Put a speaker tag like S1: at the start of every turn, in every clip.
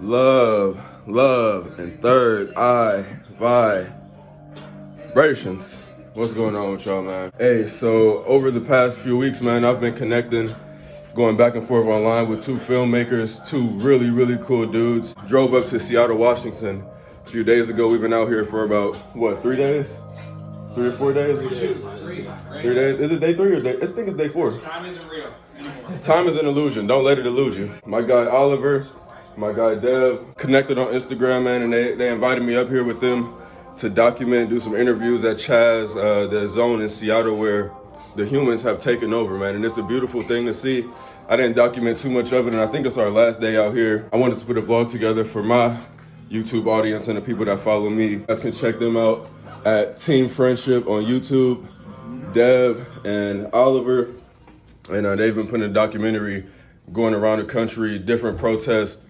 S1: Love, and third eye vibrations. What's going on with y'all, man? Hey, so over the past few weeks, man, I've been connecting, going back and forth online with two filmmakers, two really cool dudes. Drove up to Seattle, Washington a few days ago. We've been out here for about, what, 3 days? 3 or 4 days?
S2: 3
S1: days. Is it day 3 or day? I think it's day 4.
S2: Time isn't real anymore.
S1: Time is an illusion. Don't let it elude you. My guy Oliver, my guy Dev, connected on Instagram, man, and they invited me up here with them to document, do some interviews at Chaz, the zone in Seattle where the humans have taken over, man. And it's a beautiful thing to see. I didn't document too much of it, and I think it's our last day out here. I wanted to put a vlog together for my YouTube audience and the people that follow me. You guys can check them out at Team Friendship on YouTube, Dev and Oliver. And they've been putting a documentary going around the country, different protests,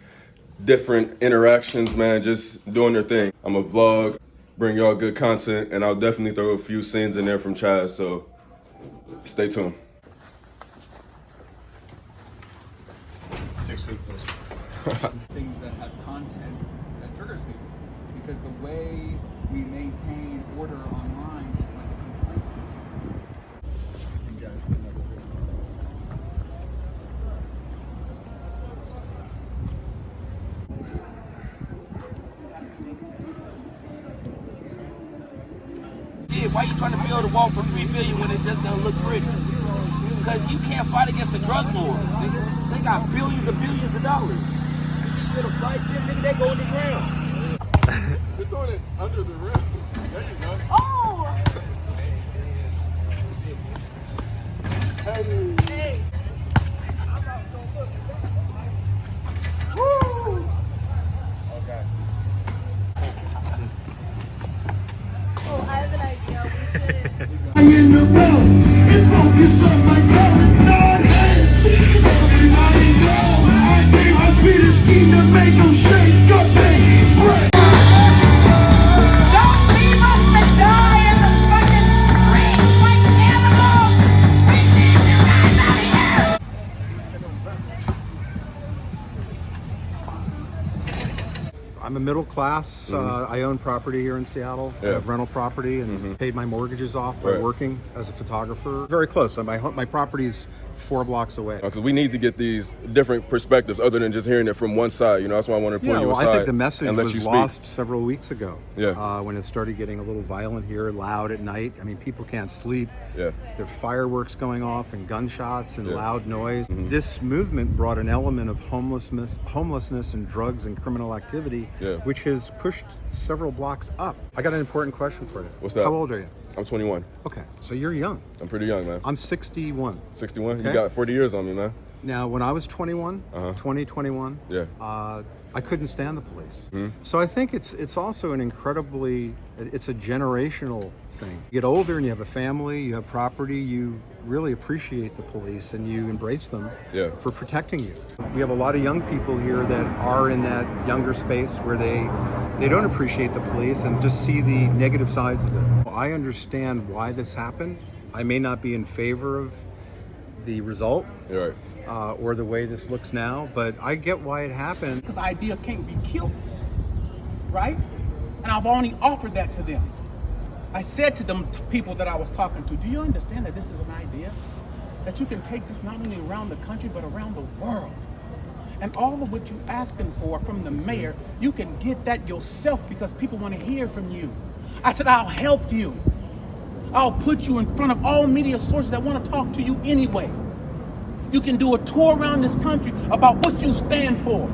S1: different interactions, man, just doing their thing. I'm a vlog, bring y'all good content, and I'll definitely throw a few scenes in there from Chaz, so stay tuned.
S2: 6 feet close.
S3: Things that have content that triggers people, because the way we maintain order online is like a complaint system.
S4: Why you trying to build a wall for 3 million when it just doesn't look pretty? Because you can't fight against the drug lords. They got billions of dollars. You get a fight them, nigga, they go in the ground.
S1: You're throwing it under the rim. There you go.
S4: Oh!
S1: Hey.
S4: Woo!
S1: Okay.
S5: Oh, I have an idea. We should.
S6: I'm in the bones and focus on my talent, not hands. Everybody know I think my speed is scheme to make them shake up and break.
S5: Don't leave us to die in the fucking streets like animals! We need you guys out of here!
S7: I'm a middle class. I own property here in Seattle. I have rental property and paid my mortgages off by working as a photographer. Very close. My property's 4 blocks away.
S1: Because we need to get these different perspectives other than just hearing it from one side. You know, that's why I want to pull you aside.
S7: I think the message
S1: and let you
S7: was
S1: speak.
S7: lost several weeks ago.
S1: Yeah.
S7: When it started getting a little violent here, loud at night. I mean, people can't sleep.
S1: Yeah.
S7: There are fireworks going off and gunshots and loud noise. This movement brought an element of homelessness and drugs and criminal activity, which has pushed several blocks up. I got an important question for you.
S1: What's that?
S7: How old are you?
S1: I'm 21.
S7: Okay, so you're young.
S1: I'm pretty young, man.
S7: I'm 61.
S1: 61?
S7: Okay.
S1: You got 40 years on me, man.
S7: Now, when I was 21,
S1: Yeah.
S7: I couldn't stand the police. So I think it's also an it's a generational thing. You get older and you have a family, you have property, you really appreciate the police and you embrace them for protecting you. We have a lot of young people here that are in that younger space where they don't appreciate the police and just see the negative sides of it. I understand why this happened. I may not be in favor of the result.
S1: You're right.
S7: Or the way this looks now, but I get why it happened.
S8: Because ideas can't be killed, right? And I've only offered that to them. I said to them, people that I was talking to, do you understand that this is an idea? That you can take this not only around the country, but around the world. And all of what you're asking for from the mayor, you can get that yourself because people want to hear from you. I said, I'll help you. I'll put you in front of all media sources that want to talk to you anyway. You can do a tour around this country about what you stand for.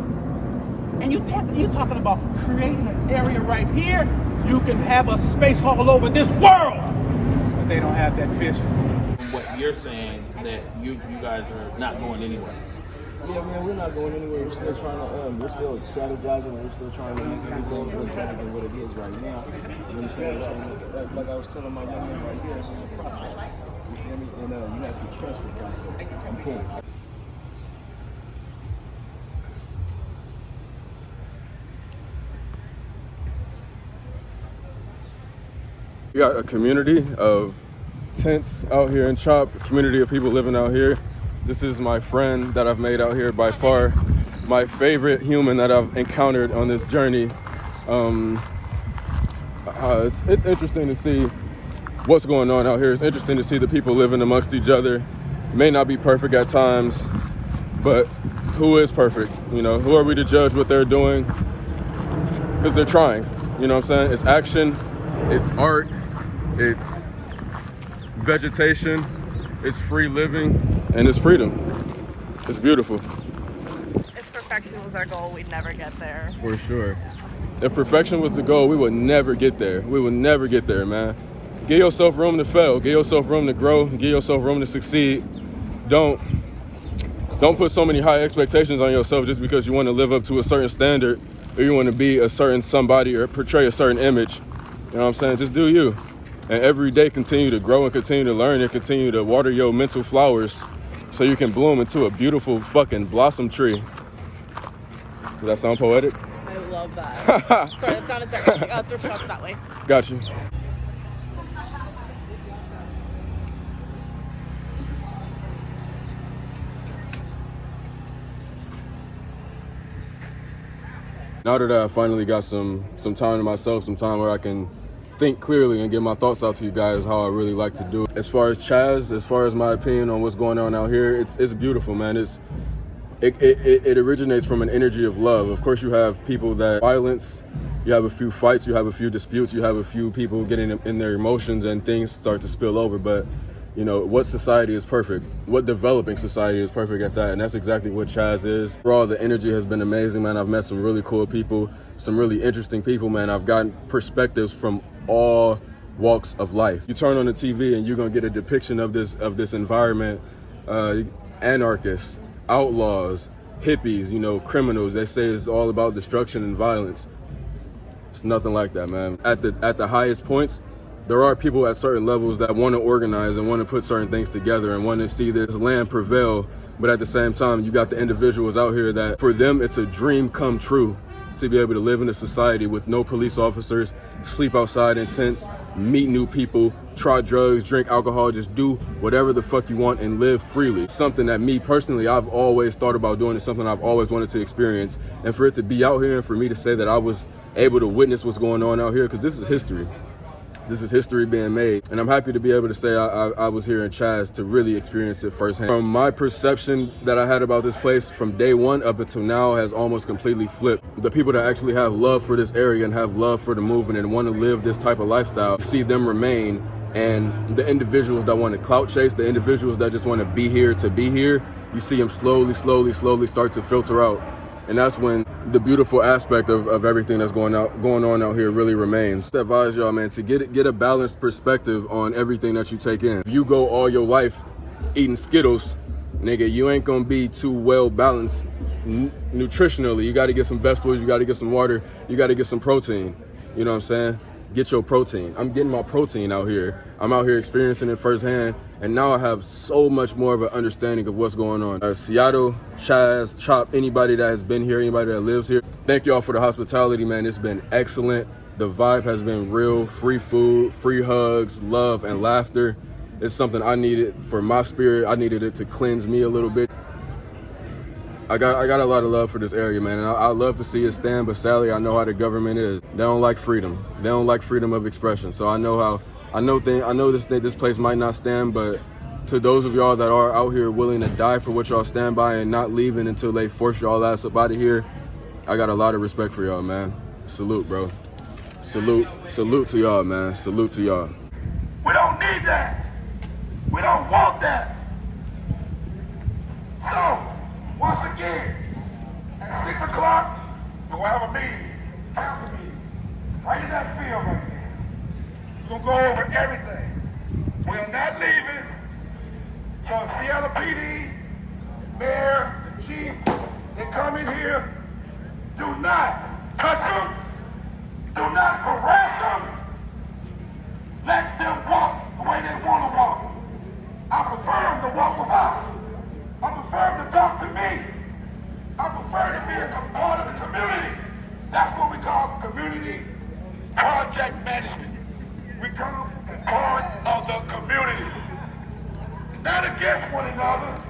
S8: And you're talking about creating an area right here. You can have a space all over this world. But they don't have that vision.
S4: What you're saying that you guys are not going anywhere.
S9: Yeah, man, we're not going anywhere. We're still trying to, we're still strategizing, and we're still trying to make everything what's better than what it is right now. You understand what I'm saying? Like I was telling my young man right here, this is a process. You hear me? And you have to trust the process. I'm cool.
S1: We got a community of tents out here in Chop, a community of people living out here. This is my friend that I've made out here, by far my favorite human that I've encountered on this journey. It's interesting to see what's going on out here. It's interesting to see the people living amongst each other. It may not be perfect at times, but who is perfect? You know, who are we to judge what they're doing? Because they're trying, you know what I'm saying? It's action, it's art, it's vegetation, it's free living, and it's freedom. It's beautiful.
S10: If perfection was our goal, we'd never get there.
S1: For sure. If perfection was the goal, we would never get there. We would never get there, man. Give yourself room to fail. Give yourself room to grow. Give yourself room to succeed. Don't put so many high expectations on yourself just because you want to live up to a certain standard or you want to be a certain somebody or portray a certain image. You know what I'm saying? Just do you. And every day continue to grow and continue to learn and continue to water your mental flowers so you can bloom into a beautiful fucking blossom tree. Does that sound poetic?
S10: I love that. Sorry, that sounded sarcastic. Thrift shops that way.
S1: Got you. Now that I finally got some time to myself, some time where I can think clearly and get my thoughts out to you guys how I really like to do it. As far as Chaz, as far as my opinion on what's going on out here, it's beautiful, man. It originates from an energy of love. Of course, you have people that violence, you have a few fights, you have a few disputes, you have a few people getting in their emotions and things start to spill over. But you know, what society is perfect? What developing society is perfect at that? And that's exactly what Chaz is. Overall, the energy has been amazing, man. I've met some really cool people, some really interesting people, man. I've gotten perspectives from all walks of life. You turn on the TV and you're gonna get a depiction of this environment, anarchists, outlaws, hippies, you know, criminals. They say it's all about destruction and violence. It's nothing like that, man. At the highest points, there are people at certain levels that want to organize and want to put certain things together and want to see this land prevail. But at the same time, you got the individuals out here that for them, it's a dream come true to be able to live in a society with no police officers, sleep outside in tents, meet new people, try drugs, drink alcohol, just do whatever the fuck you want and live freely. Something that me personally, I've always thought about doing. It's something I've always wanted to experience. And for it to be out here and for me to say that I was able to witness what's going on out here, because this is history. This is history being made. And I'm happy to be able to say I was here in Chaz to really experience it firsthand. From my perception that I had about this place from day one up until now has almost completely flipped. The people that actually have love for this area and have love for the movement and want to live this type of lifestyle, see them remain. And the individuals that want to clout chase, the individuals that just want to be here, you see them slowly start to filter out. And that's when the beautiful aspect of everything that's going on out here really remains. I advise y'all, man, to get a balanced perspective on everything that you take in. If you go all your life eating Skittles, nigga, you ain't gonna be too well balanced nutritionally. You gotta get some vegetables, you gotta get some water, you gotta get some protein. You know what I'm saying? Get your protein. I'm getting my protein out here. I'm out here experiencing it firsthand, and now I have so much more of an understanding of what's going on. Seattle, Chaz, Chop, anybody that has been here, anybody that lives here, thank y'all for the hospitality, man. It's been excellent. The vibe has been real. Free food, free hugs, love, and laughter. It's something I needed for my spirit. I needed it to cleanse me a little bit. I got a lot of love for this area, man, and I love to see it stand, but sadly, I know how the government is. They don't like freedom. They don't like freedom of expression. So I know this place might not stand, but to those of y'all that are out here willing to die for what y'all stand by and not leaving until they force y'all ass up out of here, I got a lot of respect for y'all, man. Salute, bro. Salute to y'all, man. Salute to y'all.
S6: We don't need that. We don't want that. So, once again, at 6 o'clock, we'll have a meeting, council meeting, right in that field right there. We're gonna go over everything. We're not leaving. So Seattle PD, mayor, the chief, they come in here, do not touch them, do not harass them, let them walk the way they want to walk. I prefer them to walk with us. I prefer them to talk to me. I prefer to be a part of the community. That's what we call community project management. We come as part of the community. Not against one another.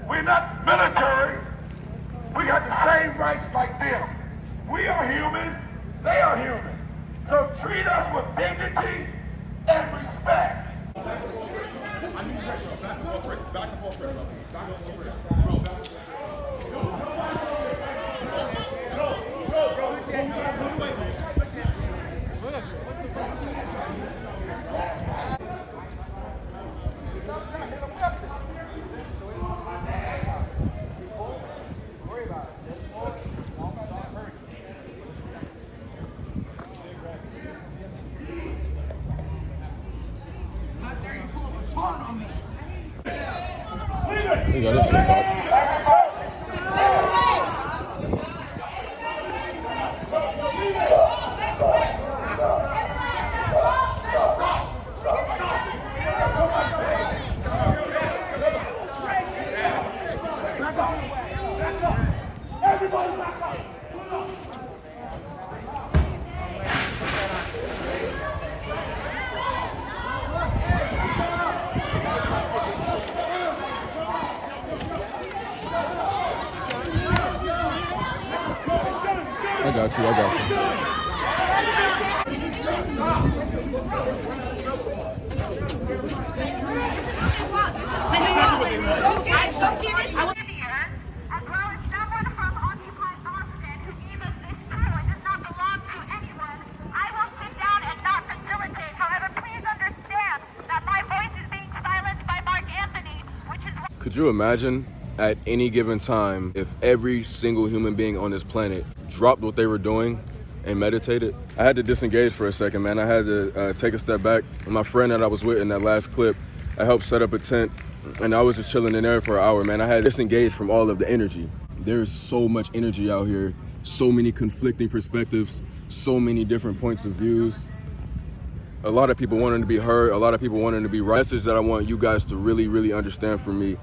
S6: We're not military. We got the same rights like them. We are human, they are human. So treat us with dignity and respect.
S1: You got this shit, Bob. I got you, I got you.
S5: As well as someone from occupied Boston who gave us this tool. It does not belong to anyone. I will sit down and not facilitate. However, please understand that my voice is being silenced by Mark Anthony, which is why.
S1: Could you imagine at any given time if every single human being on this planet dropped what they were doing and meditated? I had to disengage for a second, man. I had to take a step back. My friend that I was with in that last clip, I helped set up a tent, and I was just chilling in there for an hour, man. I had to disengage from all of the energy. There's so much energy out here, so many conflicting perspectives, so many different points of views. A lot of people wanting to be heard, a lot of people wanting to be right. The message that I want you guys to really, really understand from me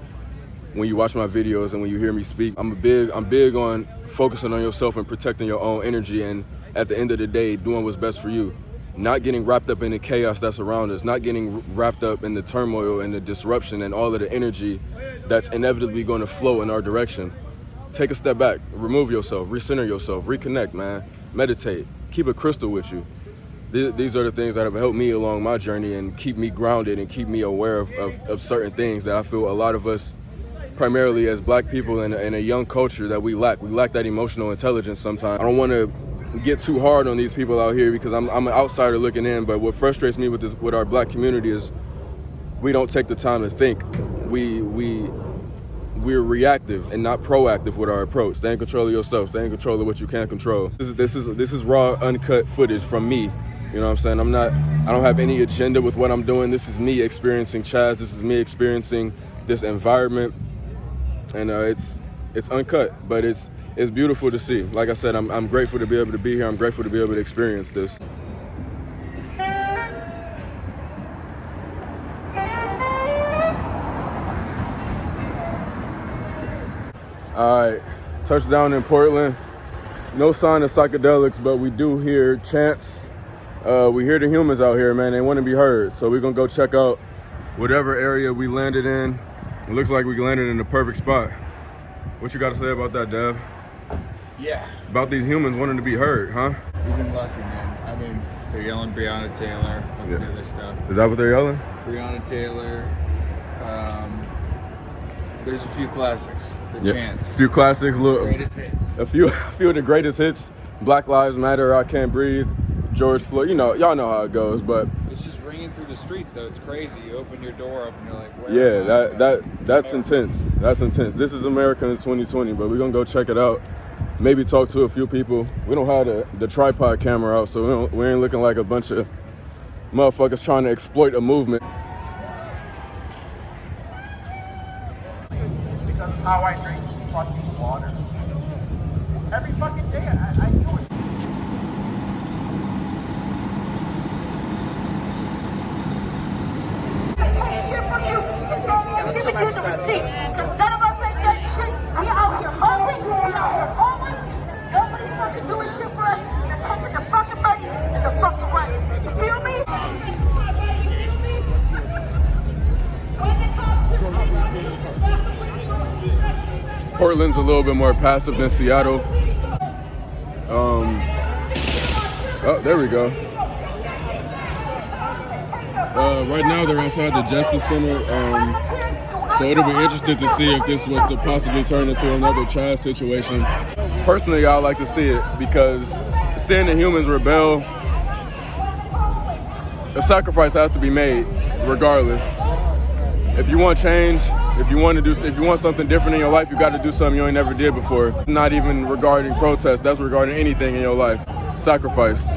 S1: when you watch my videos and when you hear me speak, I'm big on focusing on yourself and protecting your own energy, and at the end of the day, doing what's best for you. Not getting wrapped up in the chaos that's around us, not getting wrapped up in the turmoil and the disruption and all of the energy that's inevitably going to flow in our direction. Take a step back, remove yourself, recenter yourself, reconnect, man. Meditate, keep a crystal with you. These are the things that have helped me along my journey and keep me grounded and keep me aware of certain things that I feel a lot of us, primarily as black people in a young culture, that we lack. We lack that emotional intelligence sometimes. I don't want to get too hard on these people out here because I'm an outsider looking in, but what frustrates me with our black community is we don't take the time to think. We're reactive and not proactive with our approach. Stay in control of yourself, stay in control of what you can control. This is raw, uncut footage from me. You know what I'm saying? I don't have any agenda with what I'm doing. This is me experiencing Chaz. This is me experiencing this environment. And it's uncut, but it's beautiful to see. Like I said, I'm grateful to be able to be here. I'm grateful to be able to experience this. All right, touchdown in Portland. No sign of psychedelics, but we do hear chants. We hear the humans out here, man. They want to be heard. So we're gonna go check out whatever area we landed in. It looks like we landed in the perfect spot. What you got to say about that, Dev?
S2: Yeah.
S1: About these humans wanting to be heard, huh?
S2: We've been lucky, man. I mean, they're yelling Breonna Taylor. What's the other stuff?
S1: Is that what they're yelling?
S2: Breonna Taylor. There's a few classics. The chants.
S1: A few classics.
S2: Greatest hits.
S1: A few of the greatest hits. Black Lives Matter, I Can't Breathe, George Floyd. You know, y'all know how it goes, but
S2: it's just ringing through the streets, though. It's crazy. You open your door up and you're like, where
S1: that's intense. That's intense. This is America in 2020, but we're gonna go check it out. Maybe talk to a few people. We don't have the tripod camera out, so we ain't looking like a bunch of motherfuckers trying to exploit a movement.
S8: Because of how I drink fucking water. Every fucking day I do it.
S5: Give me the receipt, because none of us ain't getting shit. We out here hungry, we out here homeless. Nobody's fucking doing shit for us. They're taking the fucking money and the fucking way. You feel me? When it comes to
S1: Portland's a little bit more passive than Seattle. Oh, there we go. Right now they're outside the Justice Center. So it'll be interesting to see if this was to possibly turn into another Chaz situation. Personally, I like to see it because seeing the humans rebel, a sacrifice has to be made regardless. If you want change, if you want something different in your life, you got to do something you ain't never did before. Not even regarding protest, that's regarding anything in your life. Sacrifice.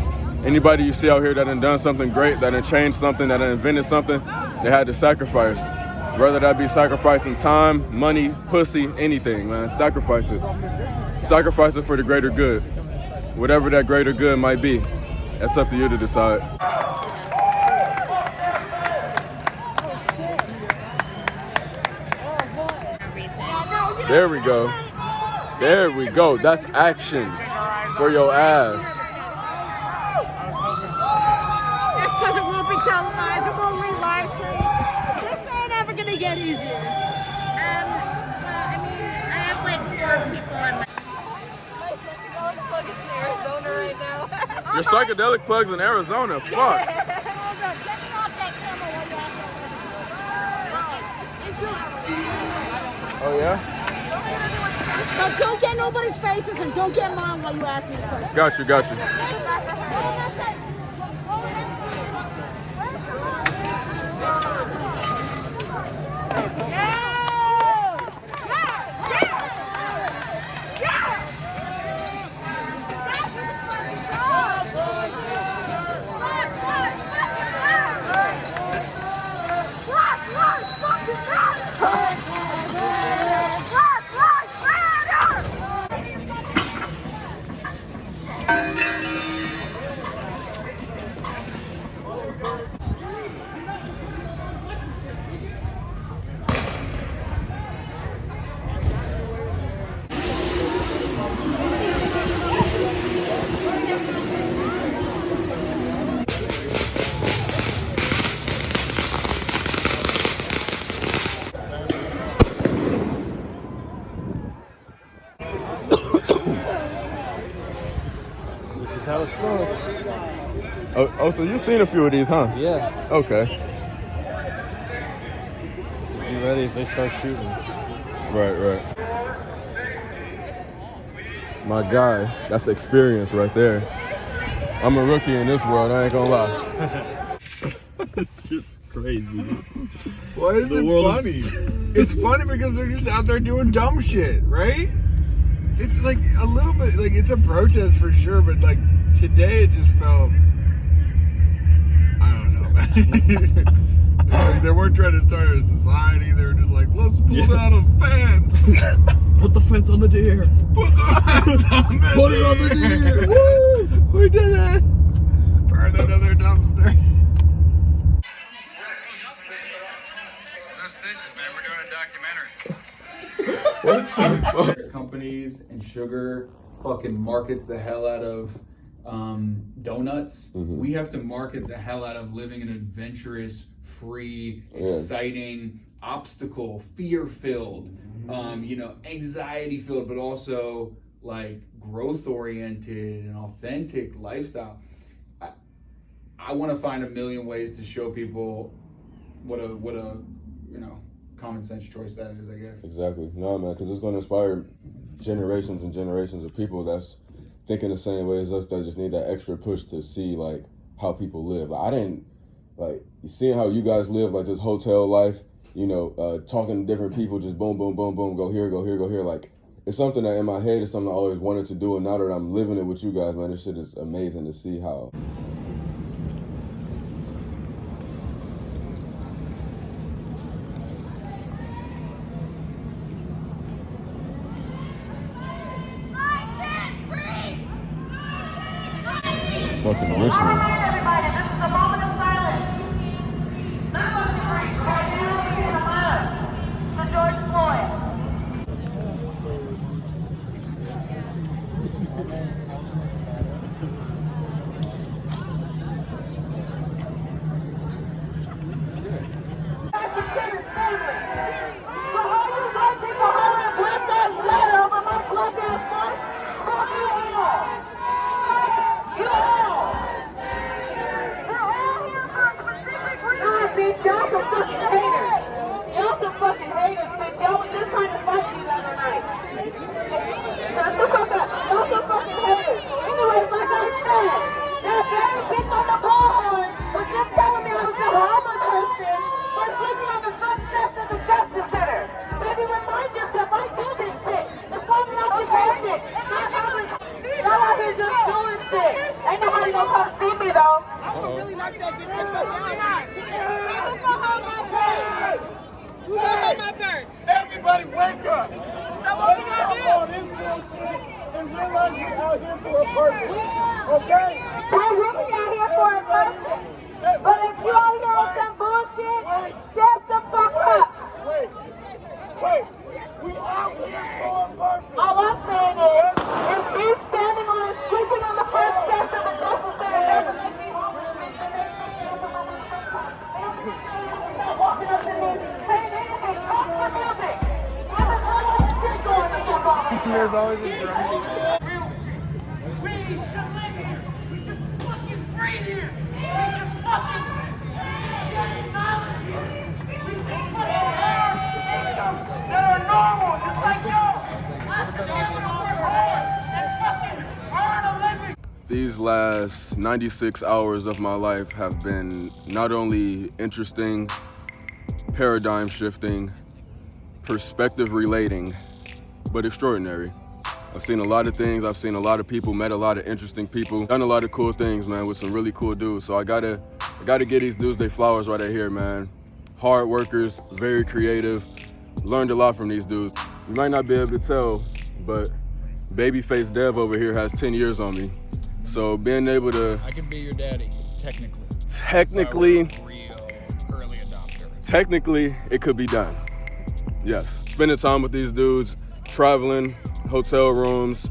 S1: Anybody you see out here that done something great, that changed something, that invented something, they had to sacrifice. Whether that be sacrificing time, money, pussy, anything, man. Sacrifice it. Sacrifice it for the greater good. Whatever that greater good might be. That's up to you to decide. There we go. There we go. That's action for your ass.
S10: Just because it won't be televised, it won't be live stream. This ain't ever gonna get easier.
S5: Well, I mean, I have like 4 people in my...
S10: My psychedelic plug is in Arizona right now.
S1: Your psychedelic plug's in Arizona. Fuck.
S10: Hold on, get me off that camera while you ask me.
S1: Oh yeah?
S10: But don't get nobody's faces and don't get mine while you ask me the question.
S1: Got you, got you.
S9: This is how it starts.
S1: Oh, so you've seen a few of these, huh?
S9: Yeah.
S1: Okay.
S9: Be ready if they start shooting.
S1: Right. My guy, that's experience right there. I'm a rookie in this world, I ain't gonna lie.
S9: It's just crazy.
S11: Why is it funny? It's funny because they're just out there doing dumb shit, right? It's like a little bit, like it's a protest for sure, but like today it just felt, I don't know, man. Like they weren't trying to start a society, they were just like, let's pull down a fence.
S9: Put the fence on the deer.
S11: Put the fence on the
S9: Put it on the deer.
S11: Woo! We did it! Burn another dumpster.
S3: No stitches, man. We're doing a documentary. Companies and sugar fucking markets the hell out of donuts. We have to market the hell out of living an adventurous, free, exciting, obstacle, fear-filled, anxiety-filled, but also like growth-oriented and authentic lifestyle. I want to find a million ways to show people what a common sense choice that is, I guess.
S1: Exactly. No, man, because it's going to inspire generations and generations of people that's thinking the same way as us, that just need that extra push to see, like, how people live. Like, I didn't, like, seeing how you guys live, like, this hotel life, talking to different people, just boom, boom, boom, boom, go here, go here, go here. Like, it's something that in my head is something I always wanted to do, and now that I'm living it with you guys, man, this shit is amazing to see how. Fucking ritual.
S5: Everybody, this is a moment of silence. This one's free. Right now, in a month. To George Floyd. So how you white people, how you black guys bullshit. Ain't nobody gonna come see me though.
S10: I would really like that. Why not? Who gonna hold my purse? Who gonna hold my purse?
S11: Everybody wake up!
S10: So what we gonna do?
S11: All this bullshit and realize we're out here for a purpose. Okay?
S5: We're really out here for a purpose. But if you out here on some bullshit, step the fuck up.
S11: Wait. We out here for a purpose.
S5: All I'm saying is, if me standing on sleeping on the first steps of the Justice Center doesn't make me walking up to me, hey, talk your music. There's a lot of shit going on.
S2: There's always a drum.
S10: Real shit. We should live here. We should fucking breathe here. We should fucking acknowledge here. We should fucking have freedoms that are normal, just like y'all. Us to be able to work hard and fucking earn a living.
S1: These last 96 hours of my life have been not only interesting, paradigm shifting, perspective relating, but extraordinary. I've seen a lot of things, I've seen a lot of people, met a lot of interesting people, done a lot of cool things, man, with some really cool dudes. So I gotta give these dudes their flowers right out here, man. Hard workers, very creative, learned a lot from these dudes. You might not be able to tell, but babyface Dev over here has 10 years on me. So being able to...
S2: I can be your daddy, technically.
S1: Technically,
S2: If I were a real early adopter.
S1: technically, it could be done. Yes. Spending time with these dudes, traveling, hotel rooms,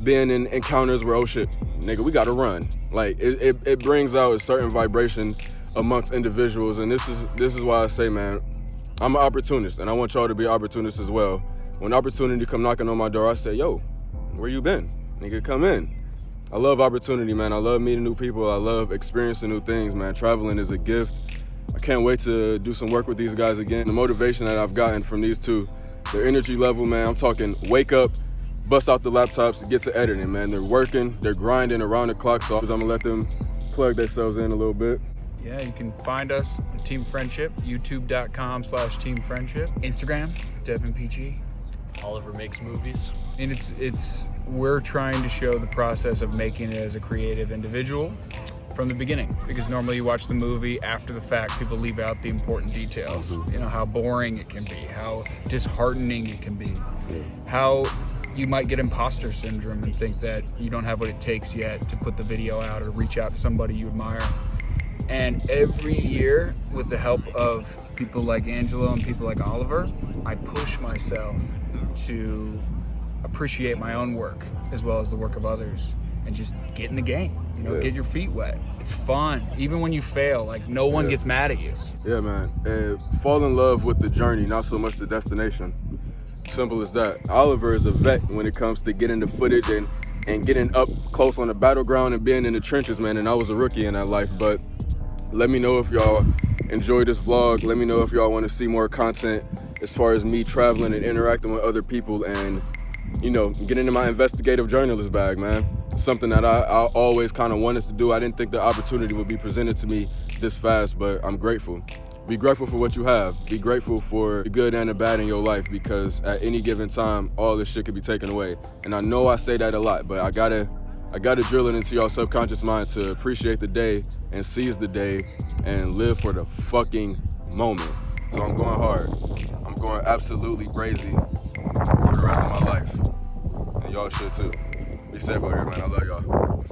S1: being in encounters where, oh shit, nigga, we gotta run. Like, it brings out a certain vibration amongst individuals, and this is why I say, man, I'm an opportunist, and I want y'all to be opportunists as well. When opportunity come knocking on my door, I say, yo, where you been? Nigga, come in. I love opportunity, man. I love meeting new people. I love experiencing new things, man. Traveling is a gift. I can't wait to do some work with these guys again. The motivation that I've gotten from these two, their energy level, man, I'm talking wake up, bust out the laptops, get to editing, man. They're working, they're grinding around the clock, so I'm gonna let them plug themselves in a little bit.
S2: Yeah, you can find us on Team Friendship, youtube.com/Team Friendship, Instagram, DevinPG.
S12: Oliver makes movies.
S2: And we're trying to show the process of making it as a creative individual from the beginning, because normally you watch the movie after the fact, people leave out the important details. You know, how boring it can be, how disheartening it can be, how you might get imposter syndrome and think that you don't have what it takes yet to put the video out or reach out to somebody you admire. And every year, with the help of people like Angelo and people like Oliver, I push myself to appreciate my own work as well as the work of others and just get in the game, you know, get your feet wet. It's fun. Even when you fail, like no one gets mad at you.
S1: Yeah, man. And fall in love with the journey, not so much the destination. Simple as that. Oliver is a vet when it comes to getting the footage and getting up close on the battleground and being in the trenches, man. And I was a rookie in that life, but let me know if y'all enjoy this vlog. Let me know if y'all want to see more content as far as me traveling and interacting with other people and, you know, getting into my investigative journalist bag, man. It's something that I always kind of wanted to do. I didn't think the opportunity would be presented to me this fast, but I'm grateful. Be grateful for what you have. Be grateful for the good and the bad in your life, because at any given time, all this shit could be taken away. And I know I say that a lot, but I gotta drill it into your subconscious mind to appreciate the day and seize the day and live for the fucking moment. So I'm going hard. I'm going absolutely crazy for the rest of my life. And y'all should too. Be safe out here, man. I love y'all.